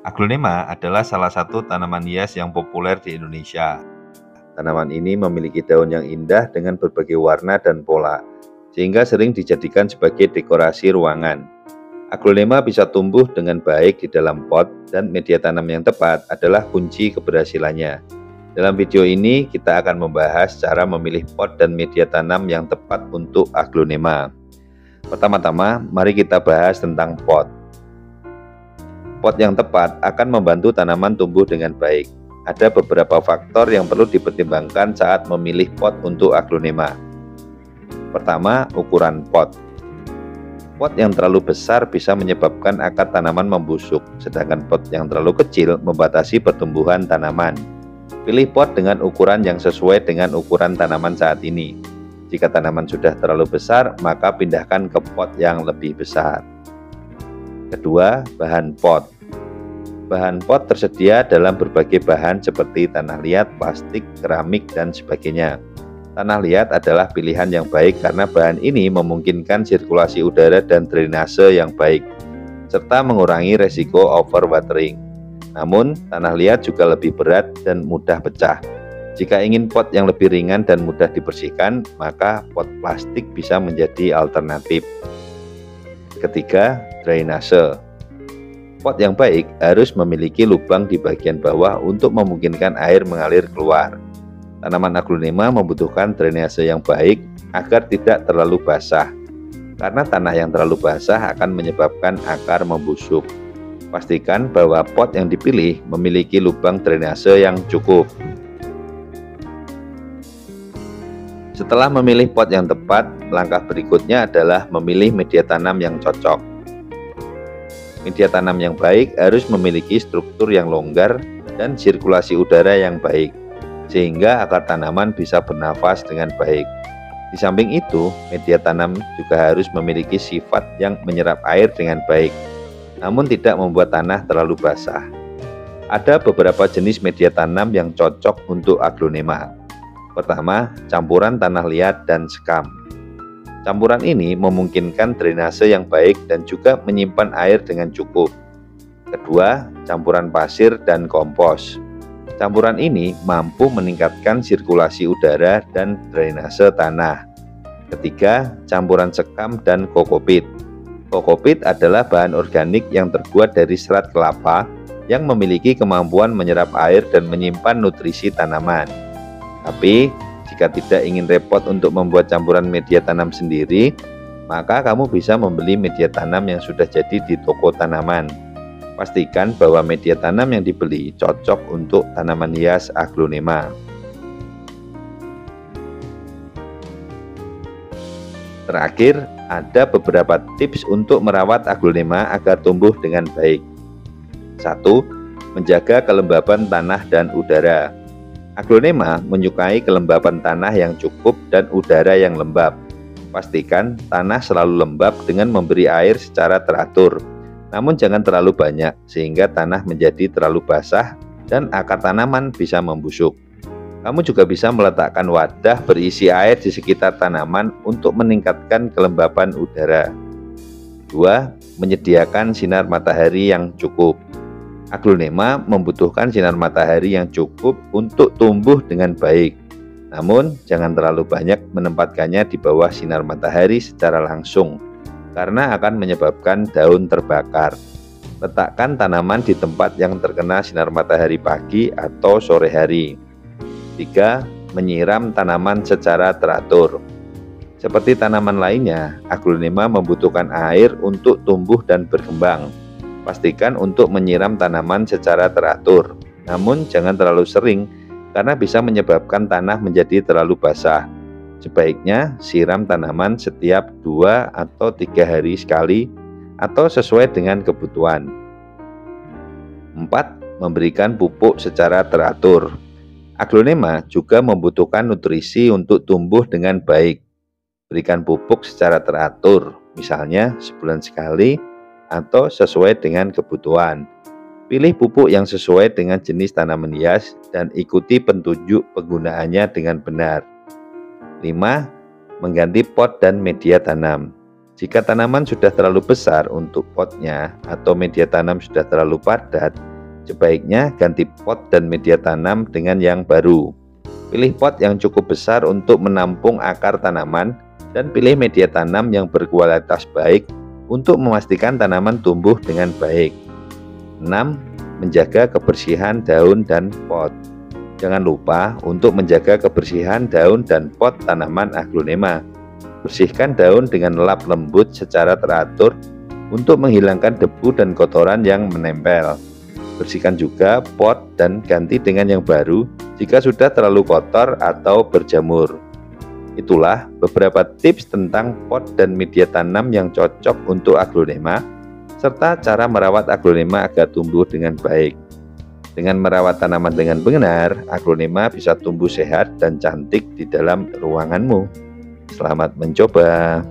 Aglonema adalah salah satu tanaman hias yang populer di Indonesia. Tanaman ini memiliki daun yang indah dengan berbagai warna dan pola, sehingga sering dijadikan sebagai dekorasi ruangan. Aglonema bisa tumbuh dengan baik di dalam pot, dan media tanam yang tepat adalah kunci keberhasilannya. Dalam video ini, kita akan membahas cara memilih pot dan media tanam yang tepat untuk aglonema. Pertama-tama, mari kita bahas tentang pot. Pot yang tepat akan membantu tanaman tumbuh dengan baik. Ada beberapa faktor yang perlu dipertimbangkan saat memilih pot untuk aglonema. Pertama, ukuran pot. Pot yang terlalu besar bisa menyebabkan akar tanaman membusuk, sedangkan pot yang terlalu kecil membatasi pertumbuhan tanaman. Pilih pot dengan ukuran yang sesuai dengan ukuran tanaman saat ini. Jika tanaman sudah terlalu besar, maka pindahkan ke pot yang lebih besar. Kedua, bahan pot. Bahan pot tersedia dalam berbagai bahan seperti tanah liat, plastik, keramik, dan sebagainya. Tanah liat adalah pilihan yang baik karena bahan ini memungkinkan sirkulasi udara dan drainase yang baik, serta mengurangi resiko overwatering. Namun, tanah liat juga lebih berat dan mudah pecah. Jika ingin pot yang lebih ringan dan mudah dibersihkan, maka pot plastik bisa menjadi alternatif. Ketiga, drainase. Pot yang baik harus memiliki lubang di bagian bawah untuk memungkinkan air mengalir keluar. Tanaman aglonema membutuhkan drainase yang baik agar tidak terlalu basah, karena tanah yang terlalu basah akan menyebabkan akar membusuk. Pastikan bahwa pot yang dipilih memiliki lubang drainase yang cukup. Setelah memilih pot yang tepat, langkah berikutnya adalah memilih media tanam yang cocok. Media tanam yang baik harus memiliki struktur yang longgar dan sirkulasi udara yang baik, sehingga akar tanaman bisa bernafas dengan baik. Di samping itu, media tanam juga harus memiliki sifat yang menyerap air dengan baik, namun tidak membuat tanah terlalu basah. Ada beberapa jenis media tanam yang cocok untuk aglonema. Pertama, campuran tanah liat dan sekam. Campuran ini memungkinkan drainase yang baik dan juga menyimpan air dengan cukup. Kedua, campuran pasir dan kompos. Campuran ini mampu meningkatkan sirkulasi udara dan drainase tanah. Ketiga, campuran sekam dan kokopit. Kokopit adalah bahan organik yang terbuat dari serat kelapa yang memiliki kemampuan menyerap air dan menyimpan nutrisi tanaman. Tapi, jika tidak ingin repot untuk membuat campuran media tanam sendiri, maka kamu bisa membeli media tanam yang sudah jadi di toko tanaman. Pastikan bahwa media tanam yang dibeli cocok untuk tanaman hias aglonema. Terakhir, ada beberapa tips untuk merawat aglonema agar tumbuh dengan baik. 1. Menjaga kelembaban tanah dan udara. Aglonema menyukai kelembaban tanah yang cukup dan udara yang lembab. Pastikan tanah selalu lembab dengan memberi air secara teratur, namun jangan terlalu banyak sehingga tanah menjadi terlalu basah dan akar tanaman bisa membusuk. Kamu juga bisa meletakkan wadah berisi air di sekitar tanaman untuk meningkatkan kelembaban udara. 2. Menyediakan sinar matahari yang cukup. Aglonema membutuhkan sinar matahari yang cukup untuk tumbuh dengan baik. Namun, jangan terlalu banyak menempatkannya di bawah sinar matahari secara langsung, karena akan menyebabkan daun terbakar. Letakkan tanaman di tempat yang terkena sinar matahari pagi atau sore hari. 3. Menyiram tanaman secara teratur. Seperti tanaman lainnya, aglonema membutuhkan air untuk tumbuh dan berkembang. Pastikan untuk menyiram tanaman secara teratur, namun jangan terlalu sering karena bisa menyebabkan tanah menjadi terlalu basah. Sebaiknya siram tanaman setiap 2 atau 3 hari sekali atau sesuai dengan kebutuhan. 4. Memberikan pupuk secara teratur. Aglonema juga membutuhkan nutrisi untuk tumbuh dengan baik. Berikan pupuk secara teratur, misalnya sebulan sekali atau sesuai dengan kebutuhan. Pilih pupuk yang sesuai dengan jenis tanaman hias dan ikuti petunjuk penggunaannya dengan benar. 5. Mengganti pot dan media tanam. Jika tanaman sudah terlalu besar untuk potnya atau media tanam sudah terlalu padat, Sebaiknya ganti pot dan media tanam dengan yang baru. Pilih pot yang cukup besar untuk menampung akar tanaman dan pilih media tanam yang berkualitas baik untuk memastikan tanaman tumbuh dengan baik. 6. Menjaga kebersihan daun dan pot. Jangan lupa untuk menjaga kebersihan daun dan pot tanaman aglonema. Bersihkan daun dengan lap lembut secara teratur untuk menghilangkan debu dan kotoran yang menempel. Bersihkan juga pot dan ganti dengan yang baru jika sudah terlalu kotor atau berjamur. Itulah beberapa tips tentang pot dan media tanam yang cocok untuk aglonema, serta cara merawat aglonema agar tumbuh dengan baik. Dengan merawat tanaman dengan benar, aglonema bisa tumbuh sehat dan cantik di dalam ruanganmu. Selamat mencoba.